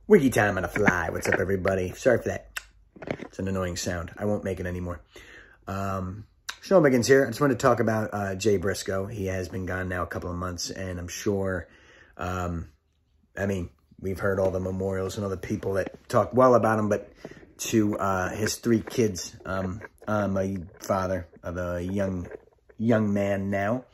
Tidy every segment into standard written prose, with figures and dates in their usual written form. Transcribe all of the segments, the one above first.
Wiggy time on a fly. What's up, everybody? Sorry for that. It's an annoying sound. I won't make it anymore. Sean Biggins here. I just wanted to talk about Jay Briscoe. He has been gone now a couple of months, and I'm sure, I mean, we've heard all the memorials and all the people that talk well about him, but to his 3 kids, I'm a father of a young man now,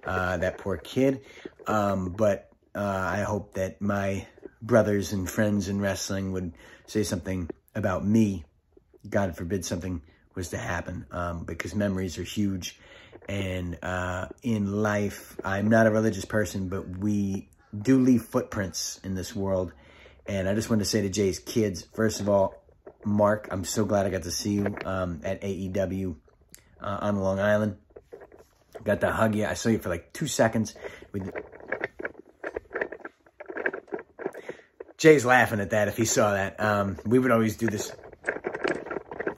that poor kid, but I hope that my brothers and friends in wrestling would say something about me. God forbid something was to happen, because memories are huge. And in life, I'm not a religious person, but we do leave footprints in this world. And I just wanted to say to Jay's kids, first of all, Mark, I'm so glad I got to see you at AEW on Long Island. Got to hug you. I saw you for like 2 seconds. Jay's laughing at that if he saw that. We would always do this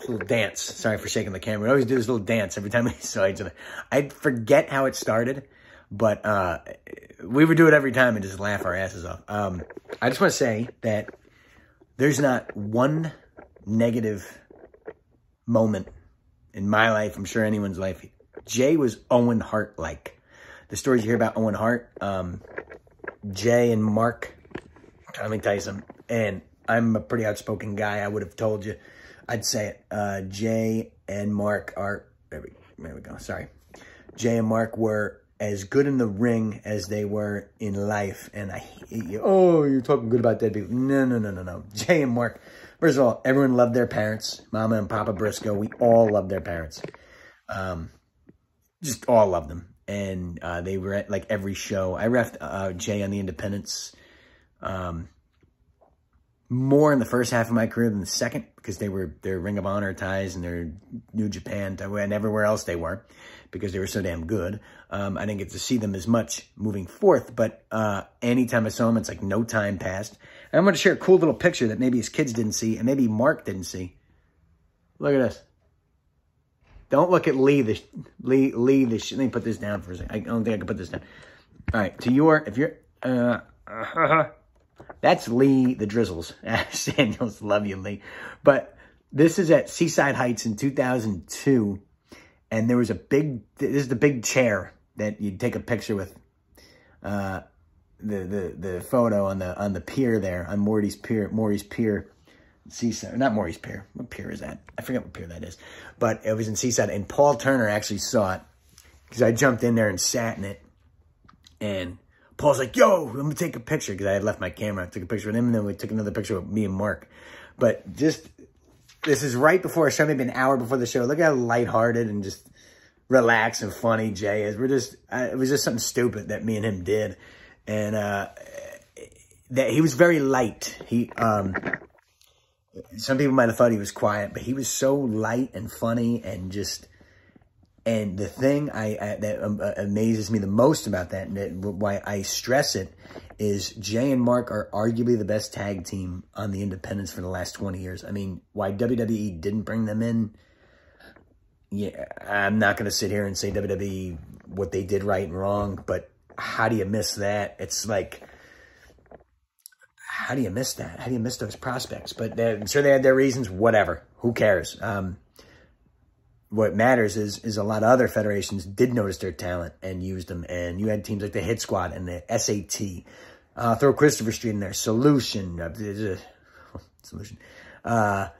little dance. Sorry for shaking the camera. We always do this little dance every time we saw each other. I'd forget how it started, but we would do it every time and just laugh our asses off. I just want to say that there's not one negative moment in my life, I'm sure anyone's life. Jay was Owen Hart-like. The stories you hear about Owen Hart, Jay and Mark, let me tell you something. And I'm a pretty outspoken guy. I would have told you. I'd say it. Jay and Mark are... There we go. Sorry. Jay and Mark were as good in the ring as they were in life. And I hate you. Oh, you're talking good about dead people. No. Jay and Mark... First of all, everyone loved their parents. Mama and Papa Briscoe. We all loved their parents. Just all loved them. And they were at like every show. I reffed Jay on the Independents more in the first half of my career than the second, because they were their Ring of Honor ties and their New Japan and everywhere else they were, because they were so damn good. I didn't get to see them as much moving forth, but anytime I saw them, it's like no time passed. And I'm going to share a cool little picture that maybe his kids didn't see and maybe Mark didn't see. Look at this. Don't look at Lee. Let me put this down for a second. I don't think I can put this down. All right, if you're... That's Lee the Drizzles. Samuels, love you, Lee. But this is at Seaside Heights in 2002. And there was this is the big chair that you'd take a picture with. The photo on the pier there, on Morty's Pier. Seaside, not Morty's Pier. What pier is that? I forget what pier that is. But it was in Seaside. And Paul Turner actually saw it, because I jumped in there and sat in it. And Paul's like, yo, I'm going to take a picture, because I had left my camera. I took a picture with him, and then we took another picture with me and Mark. But just, this is right before a show, maybe an hour before the show. Look how lighthearted and just relaxed and funny Jay is. It was just something stupid that me and him did. And that he was very light. Some people might have thought he was quiet, but he was so light and funny and just... And the thing that amazes me the most about that, and why I stress it, is Jay and Mark are arguably the best tag team on the independents for the last 20 years. I mean, why WWE didn't bring them in, yeah, I'm not going to sit here and say WWE, what they did right and wrong, but how do you miss that? It's like, how do you miss that? How do you miss those prospects? But I'm sure they had their reasons, whatever. Who cares? What matters is a lot of other federations did notice their talent and used them. And you had teams like the Hit Squad and the SAT. Throw Christopher Street in there. Solution. Solution. So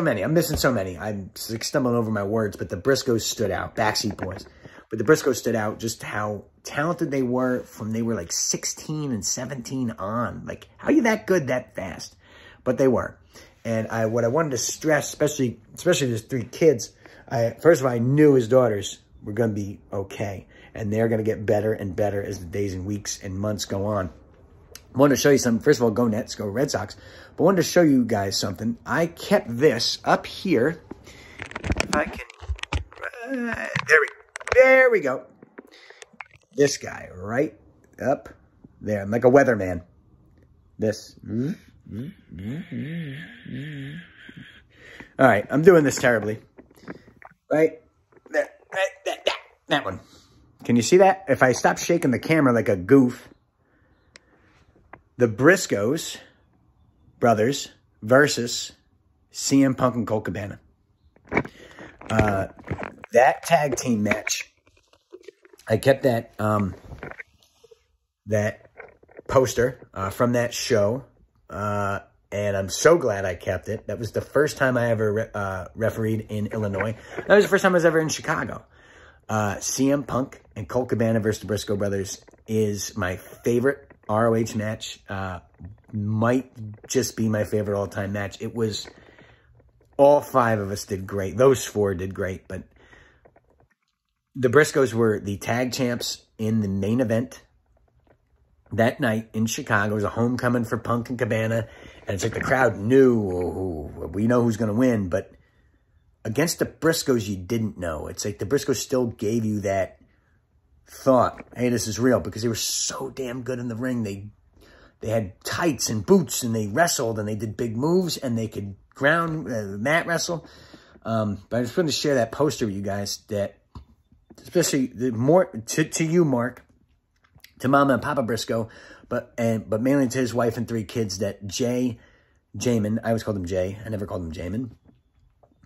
many. I'm missing so many. I'm stumbling over my words, but the Briscoes stood out. Backseat Boys. But the Briscoes stood out just how talented they were from they were like 16 and 17 on. Like, how are you that good that fast? But they were. And what I wanted to stress, especially these 3 kids, first of all, I knew his daughters were going to be okay. And they're going to get better and better as the days and weeks and months go on. I wanted to show you something. First of all, go Nets, go Red Sox. But I wanted to show you guys something. I kept this up here. If I can... there we go. This guy right up there. I'm like a weatherman. This... All right, I'm doing this terribly. Right there, that one. Can you see that? If I stop shaking the camera like a goof, the Briscoes brothers versus CM Punk and Colt Cabana. That tag team match, I kept that that poster from that show, and I'm so glad I kept it. That was the first time I ever refereed in Illinois. That was the first time I was ever in Chicago. CM Punk and Colt Cabana versus the Briscoe brothers is my favorite ROH match. Might just be my favorite all-time match. It was, all five of us did great. Those four did great, but the Briscoes were the tag champs in the main event that night in Chicago. It was a homecoming for Punk and Cabana, and it's like the crowd knew, we know who's going to win, but against the Briscoes, you didn't know. It's like the Briscoes still gave you that thought, hey, this is real, because they were so damn good in the ring. They had tights and boots, and they wrestled, and they did big moves, and they could ground mat wrestle. But I just wanted to share that poster with you guys, that especially more to you, Mark, to Mama and Papa Briscoe, but mainly to his wife and 3 kids, that Jamin, I always called him Jay, I never called him Jamin,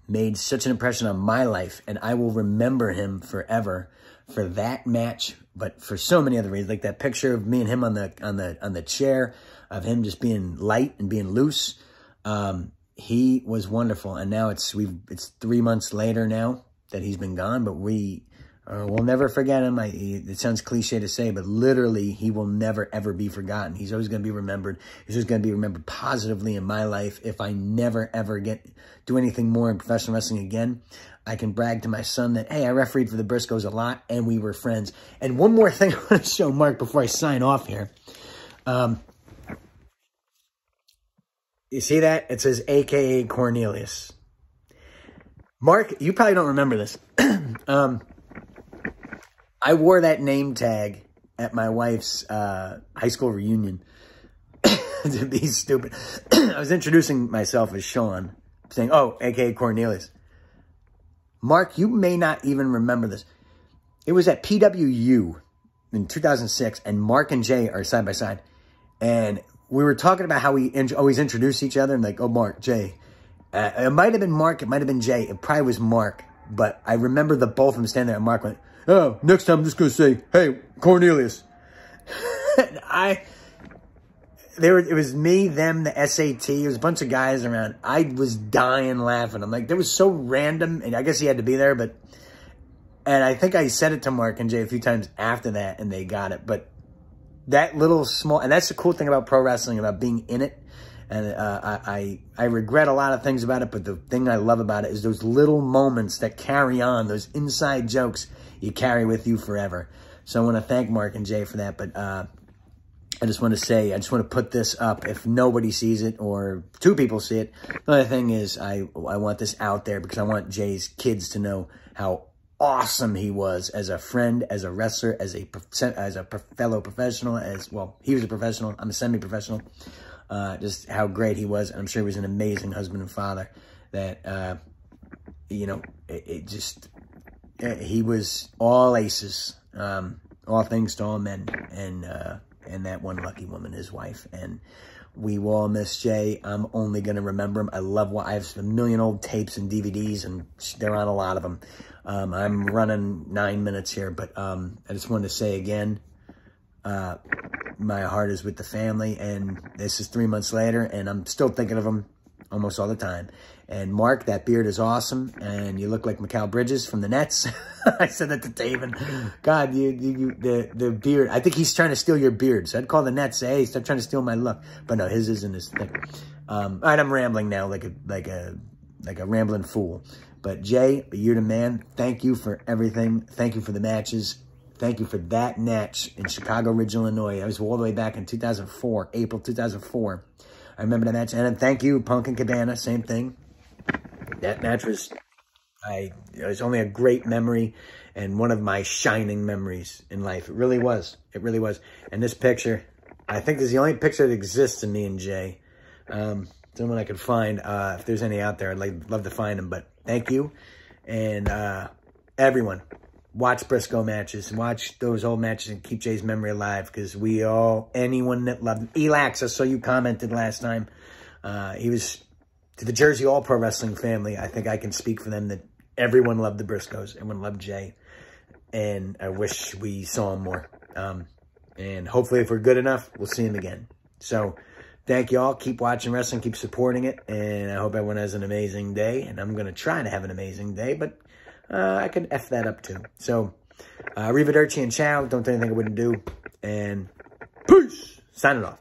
made such an impression on my life, and I will remember him forever for that match, but for so many other reasons, like that picture of me and him on the chair, of him just being light and being loose. He was wonderful, and now it's 3 months later now that he's been gone, but we'll never forget him. It sounds cliche to say, but literally, he will never, ever be forgotten. He's always going to be remembered. He's always going to be remembered positively in my life. If I never, ever do anything more in professional wrestling again, I can brag to my son that, hey, I refereed for the Briscoes a lot, and we were friends. And one more thing I want to show Mark before I sign off here. You see that? It says AKA Cornelius. Mark, you probably don't remember this. I wore that name tag at my wife's high school reunion. To be stupid. I was introducing myself as Sean, saying, oh, AKA Cornelius. Mark, you may not even remember this. It was at PWU in 2006, and Mark and Jay are side by side. And we were talking about how we always introduce each other, and like, oh, Mark, Jay. It might have been Mark, it might have been Jay. It probably was Mark, but I remember the both of them standing there, and Mark went, oh, next time I'm just going to say, hey, Cornelius. It was me, them, the SAT. It was a bunch of guys around. I was dying laughing. I'm like, that was so random, and I guess he had to be there, and I think I said it to Mark and Jay a few times after that, and they got it, but that little small, and that's the cool thing about pro wrestling, about being in it, and I regret a lot of things about it, but the thing I love about it is those little moments that carry on, those inside jokes you carry with you forever. So I want to thank Mark and Jay for that, but I just want to say, I just want to put this up if nobody sees it or 2 people see it. The other thing is I want this out there because I want Jay's kids to know how awesome he was as a friend, as a wrestler, as a fellow professional, he was a professional, I'm a semi-professional, just how great he was. And I'm sure he was an amazing husband and father that, he was all aces, all things to all men, and that one lucky woman, his wife. And we will all miss Jay. I'm only going to remember him. I have a million old tapes and DVDs, and they're on a lot of them. I'm running 9 minutes here, but I just wanted to say again, my heart is with the family, and this is 3 months later, and I'm still thinking of him almost all the time. And Mark, that beard is awesome, and you look like Mikal Bridges from the Nets. I said that to David. God, the beard. I think he's trying to steal your beard. So I'd call the Nets, say, hey, stop trying to steal my look. But no, his isn't his thing. All right, I'm rambling now like a rambling fool. But Jay, you're the man. Thank you for everything. Thank you for the matches. Thank you for that match in Chicago Ridge, Illinois. I was all the way back in 2004, April 2004. I remember that match. And then thank you, Punk and Cabana, same thing. That match was only a great memory and one of my shining memories in life. It really was. It really was. And this picture, I think this is the only picture that exists of me and Jay. Someone I could find. If there's any out there, I'd love to find them. But thank you. And everyone, watch Briscoe matches. Watch those old matches and keep Jay's memory alive. Because anyone that loved him. Elax, I saw you commented last time. He was, to the Jersey All Pro Wrestling family, I think I can speak for them that everyone loved the Briscoes. Everyone loved Jay. And I wish we saw him more. And hopefully if we're good enough, we'll see him again. So thank you all. Keep watching wrestling. Keep supporting it. And I hope everyone has an amazing day. And I'm going to try to have an amazing day. But I could F that up too. So arrivederci and ciao. Don't do anything I wouldn't do. And peace. Signing off.